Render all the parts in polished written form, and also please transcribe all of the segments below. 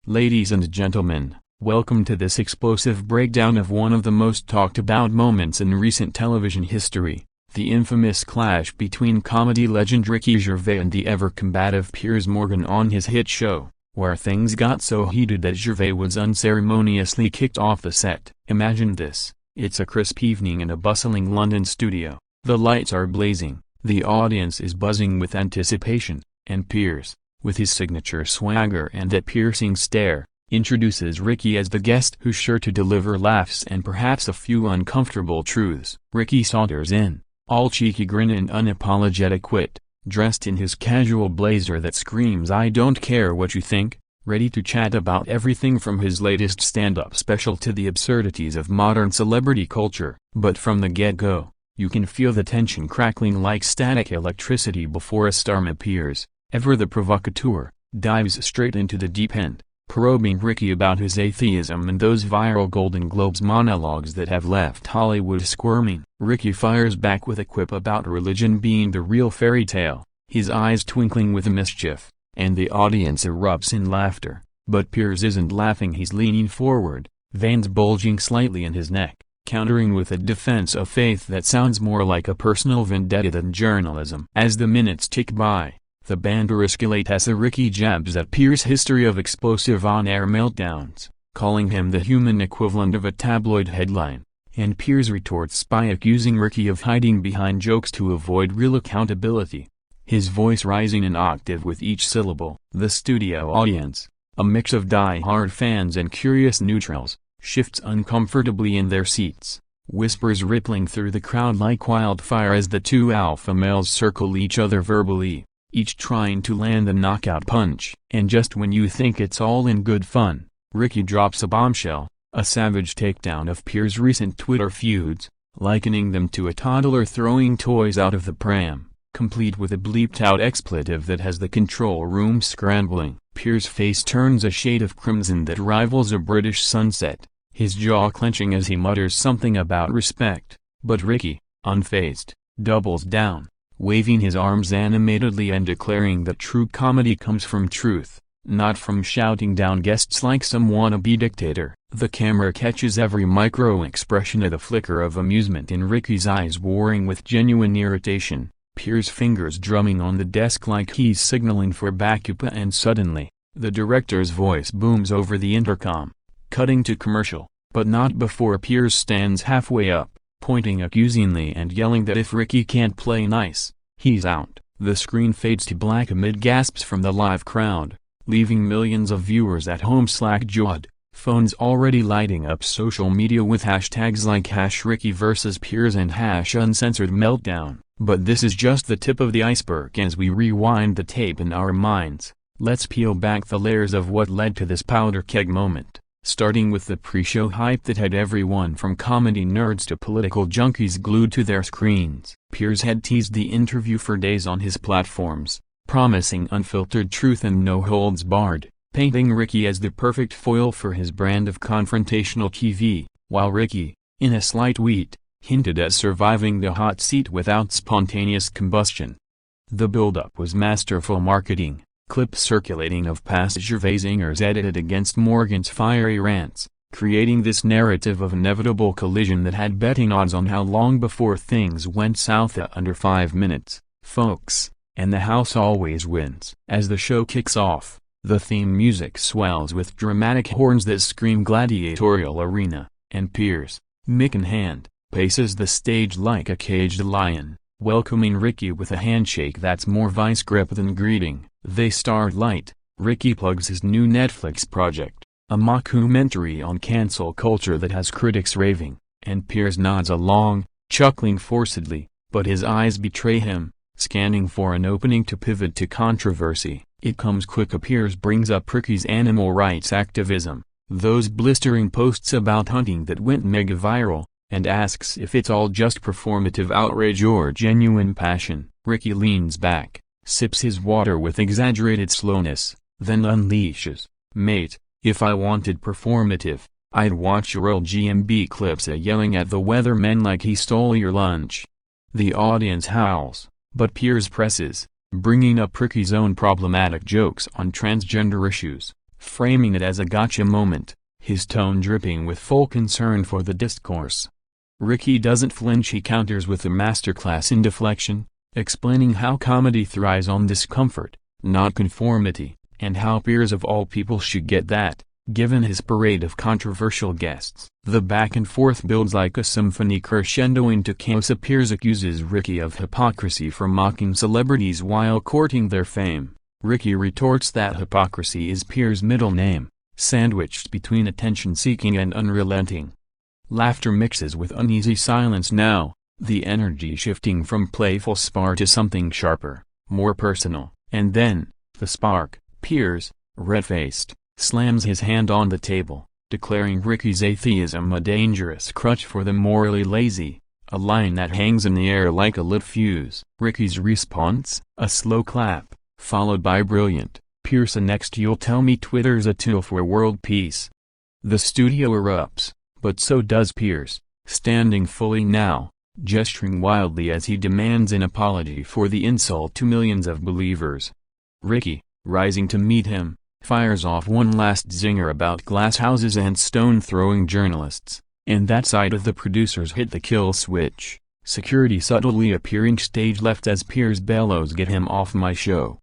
Ladies and gentlemen, welcome to this explosive breakdown of one of the most talked about moments in recent television history, the infamous clash between comedy legend Ricky Gervais and the ever-combative Piers Morgan on his hit show, where things got so heated that Gervais was unceremoniously kicked off the set. Imagine this, it's a crisp evening in a bustling London studio, the lights are blazing, the audience is buzzing with anticipation, and Piers, with his signature swagger and that piercing stare, introduces Ricky as the guest who's sure to deliver laughs and perhaps a few uncomfortable truths. Ricky saunters in, all cheeky grin and unapologetic wit, dressed in his casual blazer that screams "I don't care what you think," ready to chat about everything from his latest stand-up special to the absurdities of modern celebrity culture. But from the get-go, you can feel the tension crackling like static electricity before a star appears. Ever the provocateur, dives straight into the deep end, probing Ricky about his atheism and those viral Golden Globes monologues that have left Hollywood squirming. Ricky fires back with a quip about religion being the real fairy tale, his eyes twinkling with mischief, and the audience erupts in laughter. But Piers isn't laughing, he's leaning forward, veins bulging slightly in his neck, countering with a defense of faith that sounds more like a personal vendetta than journalism. As the minutes tick by, the banter escalates as Ricky jabs at Piers' history of explosive on-air meltdowns, calling him the human equivalent of a tabloid headline, and Piers retorts by accusing Ricky of hiding behind jokes to avoid real accountability, his voice rising an octave with each syllable. The studio audience, a mix of die-hard fans and curious neutrals, shifts uncomfortably in their seats, whispers rippling through the crowd like wildfire as the two alpha males circle each other verbally, each trying to land the knockout punch. And just when you think it's all in good fun, Ricky drops a bombshell, a savage takedown of Piers' recent Twitter feuds, likening them to a toddler throwing toys out of the pram, complete with a bleeped-out expletive that has the control room scrambling. Piers' face turns a shade of crimson that rivals a British sunset, his jaw clenching as he mutters something about respect, but Ricky, unfazed, doubles down, waving his arms animatedly and declaring that true comedy comes from truth, not from shouting down guests like some wannabe dictator. The camera catches every micro-expression of the flicker of amusement in Ricky's eyes warring with genuine irritation, Piers' fingers drumming on the desk like he's signaling for backup, and suddenly, the director's voice booms over the intercom, cutting to commercial, but not before Piers stands halfway up, pointing accusingly and yelling that if Ricky can't play nice, he's out. The screen fades to black amid gasps from the live crowd, leaving millions of viewers at home slack-jawed, phones already lighting up social media with hashtags like #Ricky vs Piers and #Uncensored meltdown. But this is just the tip of the iceberg. As we rewind the tape in our minds, let's peel back the layers of what led to this powder keg moment. Starting with the pre-show hype that had everyone from comedy nerds to political junkies glued to their screens. Piers had teased the interview for days on his platforms, promising unfiltered truth and no holds barred, painting Ricky as the perfect foil for his brand of confrontational TV, while Ricky, in a slight tweet, hinted at surviving the hot seat without spontaneous combustion. The build-up was masterful marketing. Clips circulating of past Gervais zingers edited against Morgan's fiery rants, creating this narrative of inevitable collision that had betting odds on how long before things went south at under 5 minutes, folks, and the house always wins. As the show kicks off, the theme music swells with dramatic horns that scream gladiatorial arena, and Piers, mic in hand, paces the stage like a caged lion, welcoming Ricky with a handshake that's more vice grip than greeting. They start light. Ricky plugs his new Netflix project, a mockumentary on cancel culture that has critics raving, and Piers nods along, chuckling forcedly, but his eyes betray him, scanning for an opening to pivot to controversy. It comes quick. Piers brings up Ricky's animal rights activism, those blistering posts about hunting that went mega viral, and asks if it's all just performative outrage or genuine passion. Ricky leans back, sips his water with exaggerated slowness, then unleashes, "Mate, if I wanted performative, I'd watch your old GMB clips yelling at the weatherman like he stole your lunch." The audience howls, but Piers presses, bringing up Ricky's own problematic jokes on transgender issues, framing it as a gotcha moment, his tone dripping with full concern for the discourse. Ricky doesn't flinch. He counters with a masterclass in deflection, explaining how comedy thrives on discomfort, not conformity, and how Piers of all people should get that, given his parade of controversial guests. The back and forth builds like a symphony, crescendoing to chaos. Piers accuses Ricky of hypocrisy for mocking celebrities while courting their fame. Ricky retorts that hypocrisy is Piers' middle name, sandwiched between attention-seeking and unrelenting. Laughter mixes with uneasy silence now, the energy shifting from playful spar to something sharper, more personal, and then, the spark. Piers, red-faced, slams his hand on the table, declaring Ricky's atheism a dangerous crutch for the morally lazy, a line that hangs in the air like a lit fuse. Ricky's response, a slow clap, followed by brilliant, "Piers, next you'll tell me Twitter's a tool for world peace." The studio erupts, but so does Piers, standing fully now, gesturing wildly as he demands an apology for the insult to millions of believers. Ricky, rising to meet him, fires off one last zinger about glass houses and stone-throwing journalists, and that side of the producers hit the kill switch, security subtly appearing stage left as Piers bellows, "Get him off my show."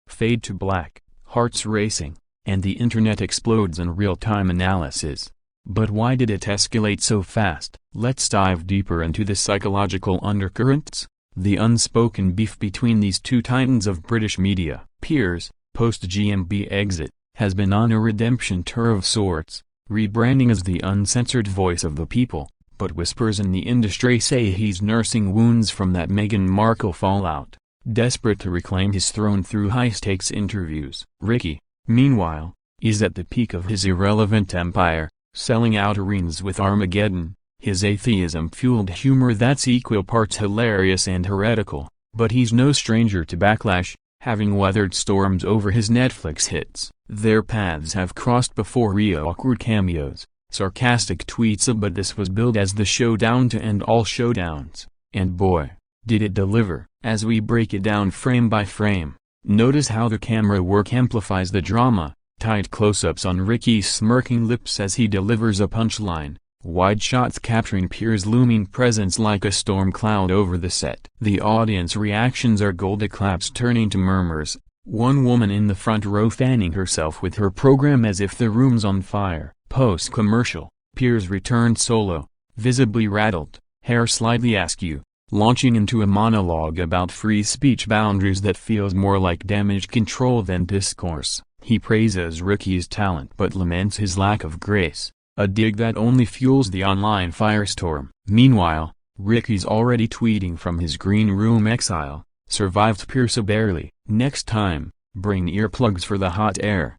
Fade to black, hearts racing, and the internet explodes in real-time analysis. But why did it escalate so fast? Let's dive deeper into the psychological undercurrents, the unspoken beef between these two titans of British media. Piers, post-GMB exit, has been on a redemption tour of sorts, rebranding as the uncensored voice of the people, but whispers in the industry say he's nursing wounds from that Meghan Markle fallout, desperate to reclaim his throne through high-stakes interviews. Ricky, meanwhile, is at the peak of his irrelevant empire, selling out arenas with Armageddon, his atheism-fueled humor that's equal parts hilarious and heretical, but he's no stranger to backlash, having weathered storms over his Netflix hits. Their paths have crossed before via awkward cameos, sarcastic tweets, but this was billed as the showdown to end all showdowns, and boy, did it deliver. As we break it down frame by frame, notice how the camera work amplifies the drama, tight close-ups on Ricky's smirking lips as he delivers a punchline, wide shots capturing Piers' looming presence like a storm cloud over the set. The audience reactions are gold, claps turning to murmurs, one woman in the front row fanning herself with her program as if the room's on fire. Post-commercial, Piers returned solo, visibly rattled, hair slightly askew, launching into a monologue about free speech boundaries that feels more like damage control than discourse. He praises Ricky's talent but laments his lack of grace, a dig that only fuels the online firestorm. Meanwhile, Ricky's already tweeting from his green room exile, "Survived Piers barely, next time, bring earplugs for the hot air."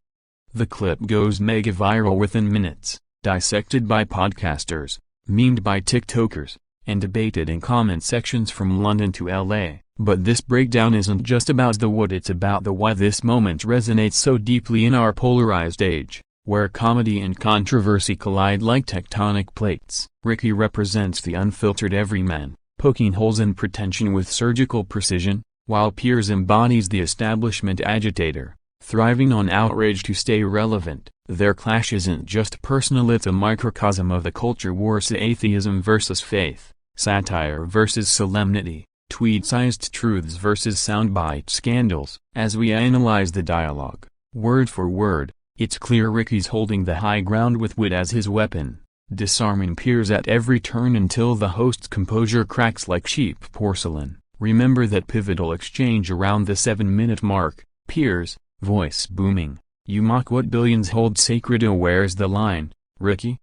The clip goes mega viral within minutes, dissected by podcasters, memed by TikTokers, and debated in comment sections from London to LA. But this breakdown isn't just about the what, it's about the why. This moment resonates so deeply in our polarized age, where comedy and controversy collide like tectonic plates. Ricky represents the unfiltered everyman, poking holes in pretension with surgical precision, while Piers embodies the establishment agitator, thriving on outrage to stay relevant. Their clash isn't just personal, it's a microcosm of the culture wars: atheism versus faith, satire versus solemnity, tweet-sized truths versus soundbite scandals. As we analyze the dialogue, word for word, it's clear Ricky's holding the high ground with wit as his weapon, disarming Piers at every turn until the host's composure cracks like cheap porcelain. Remember that pivotal exchange around the 7-minute mark, Piers, voice booming, "You mock what billions hold sacred." Where's the line, Ricky?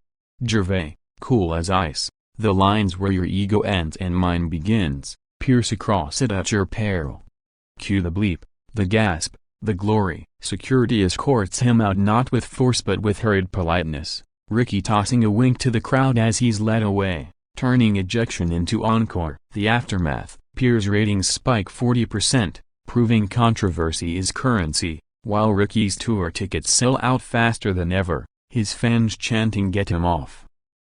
Gervais, cool as ice, "The line's where your ego ends and mine begins. Pierce across it at your peril." Cue the bleep, the gasp, the glory. Security escorts him out not with force but with hurried politeness, Ricky tossing a wink to the crowd as he's led away, turning ejection into encore. The aftermath, Piers' ratings spike 40%, proving controversy is currency, while Ricky's tour tickets sell out faster than ever, his fans chanting "Get him off."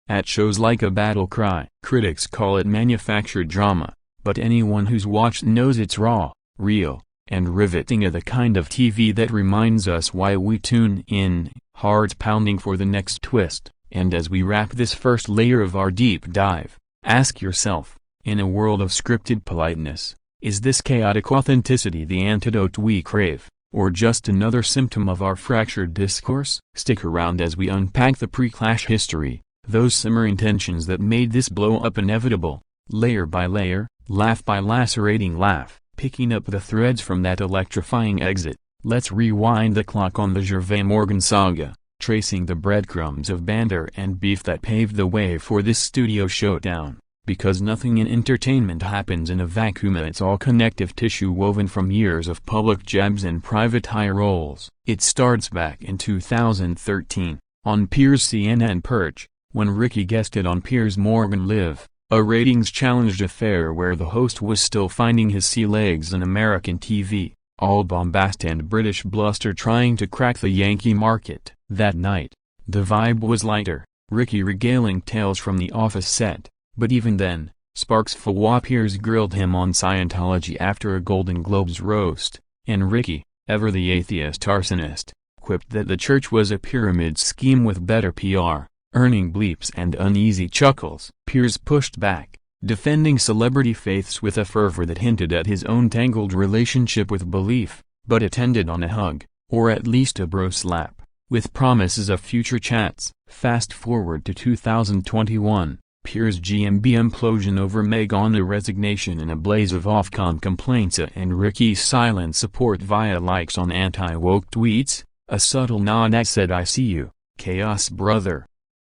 At shows like a battle cry. Critics call it manufactured drama, but anyone who's watched knows it's raw, real, and riveting, the kind of TV that reminds us why we tune in, heart pounding for the next twist. And as we wrap this first layer of our deep dive, ask yourself, in a world of scripted politeness, is this chaotic authenticity the antidote we crave, or just another symptom of our fractured discourse? Stick around as we unpack the pre-Clash history, those simmering tensions that made this blow-up inevitable, layer by layer, laugh by lacerating laugh, picking up the threads from that electrifying exit. Let's rewind the clock on the Gervais-Morgan saga, tracing the breadcrumbs of banter and beef that paved the way for this studio showdown. Because nothing in entertainment happens in a vacuum, it's all connective tissue woven from years of public jabs and private eye rolls. It starts back in 2013, on Piers' CNN perch, when Ricky guested on Piers Morgan Live, a ratings-challenged affair where the host was still finding his sea legs in American TV, all bombast and British bluster trying to crack the Yankee market. That night, the vibe was lighter, Ricky regaling tales from the Office set, but even then, sparks flew. Piers grilled him on Scientology after a Golden Globes roast, and Ricky, ever the atheist arsonist, quipped that the church was a pyramid scheme with better PR, earning bleeps and uneasy chuckles. Piers pushed back, defending celebrity faiths with a fervor that hinted at his own tangled relationship with belief, but it ended on a hug, or at least a bro slap, with promises of future chats. Fast forward to 2021, Piers' GMB implosion over Meghan, a resignation in a blaze of Ofcom complaints, and Ricky's silent support via likes on anti-woke tweets, a subtle nod that said "I see you, chaos brother."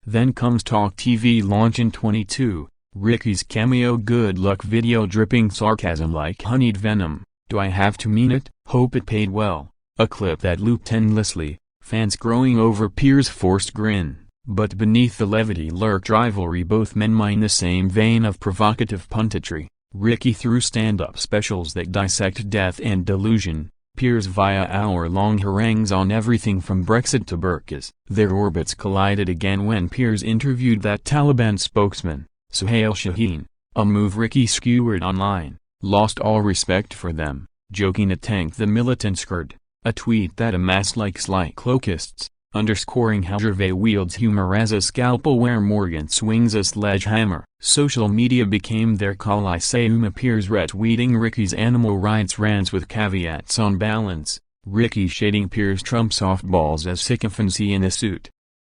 Then comes Talk TV launch in 22, Ricky's cameo good luck video dripping sarcasm like honeyed venom. Do I have to mean it? Hope it paid well. A clip that looped endlessly, fans growing over Piers' forced grin. But beneath the levity lurked rivalry. Both men mine the same vein of provocative punditry. Ricky through stand-up specials that dissect death and delusion, Piers via hour-long harangues on everything from Brexit to burqas. Their orbits collided again when Piers interviewed that Taliban spokesman, Suhail Shaheen, a move Ricky skewered online, lost all respect for them, joking it tanked the militant skirt, a tweet that amassed likes like locusts, underscoring how Gervais wields humor as a scalpel where Morgan swings a sledgehammer. Social media became their coliseum. Piers retweeting Ricky's animal rights rants with caveats on balance, Ricky shading Piers' Trump softballs as sycophancy in a suit.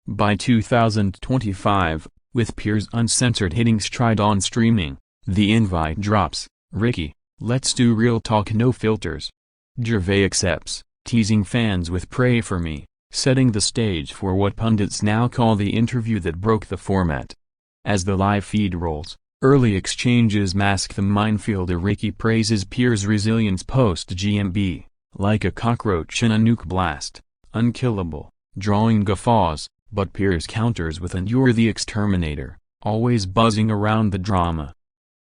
By 2025, with Piers Uncensored hitting stride on streaming, the invite drops, Ricky, let's do real talk, no filters. Gervais accepts, teasing fans with "Pray for me," setting the stage for what pundits now call the interview that broke the format. As the live feed rolls, early exchanges mask the minefield. Ricky praises Piers' resilience post-GMB, like a cockroach in a nuke blast, unkillable, drawing guffaws, but Piers counters with "And you're the exterminator," always buzzing around the drama.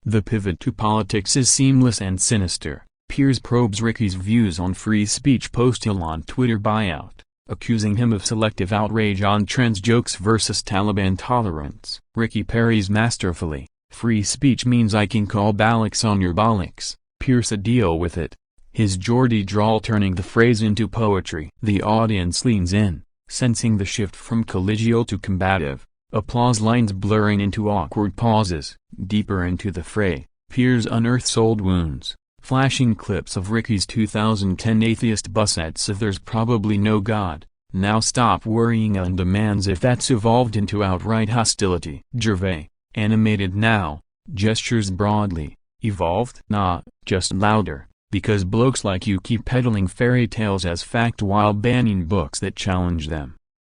The pivot to politics is seamless and sinister. Piers probes Ricky's views on free speech post-Elon Twitter buyout, accusing him of selective outrage on trans jokes versus Taliban tolerance. Ricky parries masterfully, "Free speech means I can call Ballocks on your bollocks." Piers a deal with it, his Geordie drawl turning the phrase into poetry. The audience leans in, sensing the shift from collegial to combative, applause lines blurring into awkward pauses. Deeper into the fray, Piers unearths old wounds, flashing clips of Ricky's 2010 atheist bussets of "There's probably no God, now stop worrying," and demands if that's evolved into outright hostility. Gervais, animated now, gestures broadly, "Evolved? Nah, just louder, because blokes like you keep peddling fairy tales as fact while banning books that challenge them."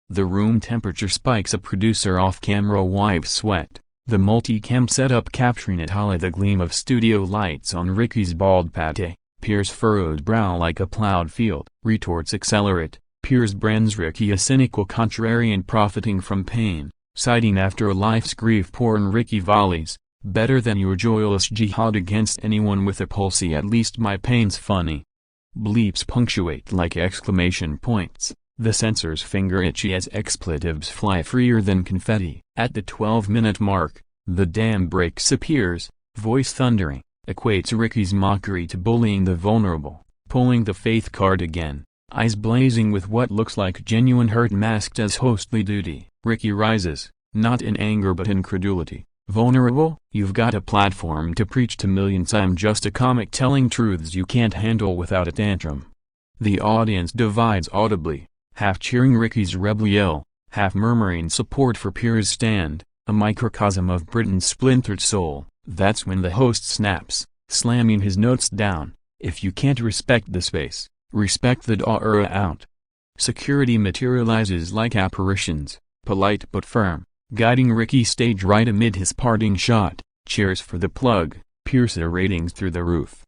The room temperature spikes. A producer off-camera wipes sweat, the multi-cam setup capturing it all. The gleam of studio lights on Ricky's bald pate, Piers' furrowed brow like a plowed field. Retorts accelerate, Piers brands Ricky a cynical contrarian profiting from pain, citing after a life's grief-porn Ricky volleys, "Better than your joyless jihad against anyone with a pulse, at least my pain's funny." Bleeps punctuate like exclamation points, the censor's finger itchy as expletives fly freer than confetti. At the 12-minute mark, the dam breaks. Piers, voice thundering, equates Ricky's mockery to bullying the vulnerable, pulling the faith card again, eyes blazing with what looks like genuine hurt masked as hostly duty. Ricky rises, not in anger but incredulity. Vulnerable? You've got a platform to preach to millions. I'm just a comic telling truths you can't handle without a tantrum. The audience divides audibly, half cheering Ricky's rebel yell, half murmuring support for Piers' stand, a microcosm of Britain's splintered soul. That's when the host snaps, slamming his notes down. If you can't respect the space, respect the door out. Security materializes like apparitions, polite but firm, guiding Ricky stage right amid his parting shot. Cheers for the plug. Piers' ratings through the roof.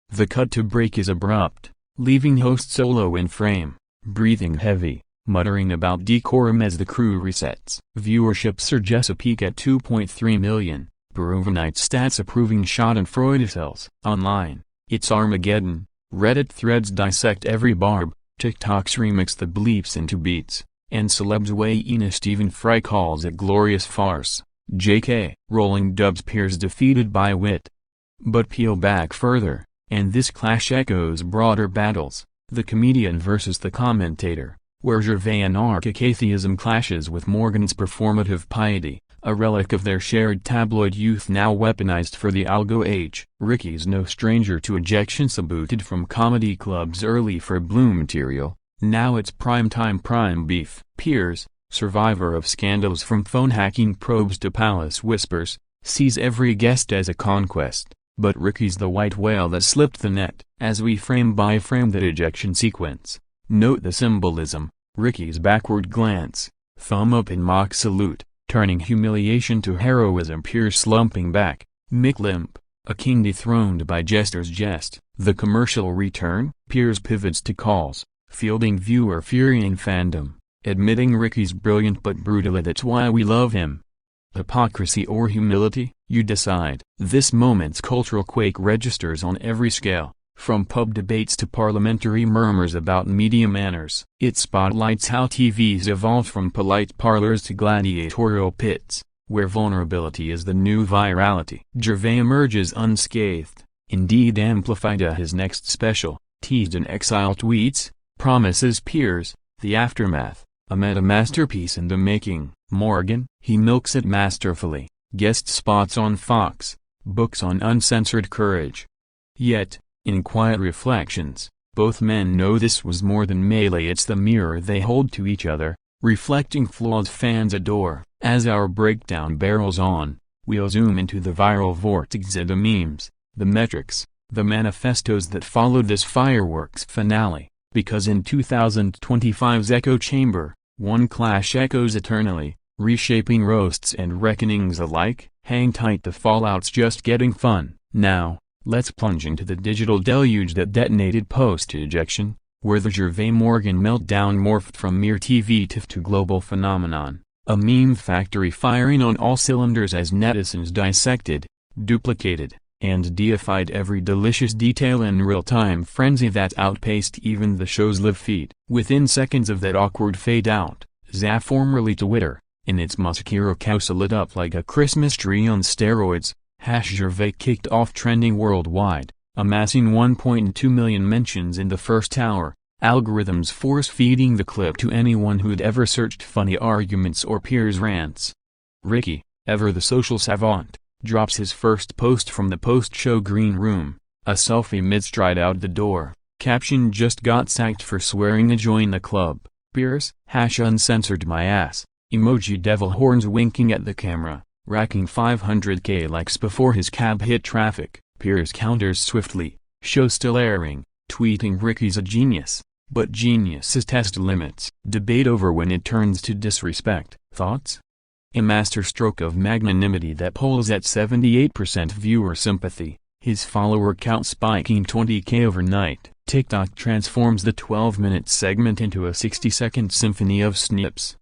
The cut to break is abrupt, leaving host solo in frame, breathing heavy, muttering about decorum as the crew resets. Viewership Sir Chesapeake at 2.3 million, Peruvianite stats approving Schadenfreude sells. Online, it's Armageddon, Reddit threads dissect every barb, TikToks remix the bleeps into beats, and celebs weigh in as Stephen Fry calls it glorious farce. JK. Rolling dubs Piers defeated by wit. But peel back further, and this clash echoes broader battles, the comedian versus the commentator, where Gervais' anarchic atheism clashes with Morgan's performative piety, a relic of their shared tabloid youth now weaponized for the algo age. Ricky's no stranger to ejection, booted from comedy clubs early for Bloom material, now it's primetime prime beef. Piers, survivor of scandals from phone hacking probes to palace whispers, sees every guest as a conquest, but Ricky's the white whale that slipped the net. As we frame by frame that ejection sequence, note the symbolism, Ricky's backward glance, thumb up in mock salute, turning humiliation to heroism. Piers slumping back, Mick limp, a king dethroned by jester's jest. The commercial return? Piers pivots to calls, fielding viewer fury and fandom, admitting Ricky's brilliant but brutal. That's why we love him. Hypocrisy or humility? You decide. This moment's cultural quake registers on every scale, from pub debates to parliamentary murmurs about media manners. It spotlights how TV's evolved from polite parlors to gladiatorial pits, where vulnerability is the new virality. Gervais emerges unscathed, indeed amplified at his next special, teased in exile tweets, promises Piers, the aftermath, a meta-masterpiece in the making. Morgan, he milks it masterfully, guest spots on Fox, books on Uncensored courage. Yet, in quiet reflections, both men know this was more than melee. It's the mirror they hold to each other, reflecting flaws fans adore. As our breakdown barrels on, we'll zoom into the viral vortex, the memes, the metrics, the manifestos that followed this fireworks finale, because in 2025's echo chamber, one clash echoes eternally, reshaping roasts and reckonings alike. Hang tight, the fallout's just getting fun. Now, let's plunge into the digital deluge that detonated post-ejection, where the Gervais-Morgan meltdown morphed from mere TV tiff to global phenomenon, a meme factory firing on all cylinders as netizens dissected, duplicated, and deified every delicious detail in real-time frenzy that outpaced even the show's live feed. Within seconds of that awkward fade-out, Zaf, formerly Twitter, in its Masakiro Kausa, lit up like a Christmas tree on steroids. Gervais kicked off trending worldwide, amassing 1.2 million mentions in the first hour, algorithms force-feeding the clip to anyone who'd ever searched funny arguments or Piers rants. Ricky, ever the social savant, drops his first post from the post-show green room, a selfie mid-stride out the door, caption: just got sacked for swearing to join the club. Piers, #uncensored my ass, emoji devil horns winking at the camera, racking 500k likes before his cab hit traffic. Piers counters swiftly, show still airing, tweeting Ricky's a genius, but genius is test limits. Debate over when it turns to disrespect. Thoughts? A masterstroke of magnanimity that polls at 78% viewer sympathy, his follower count spiking 20k overnight. TikTok transforms the 12-minute segment into a 60-second symphony of snips,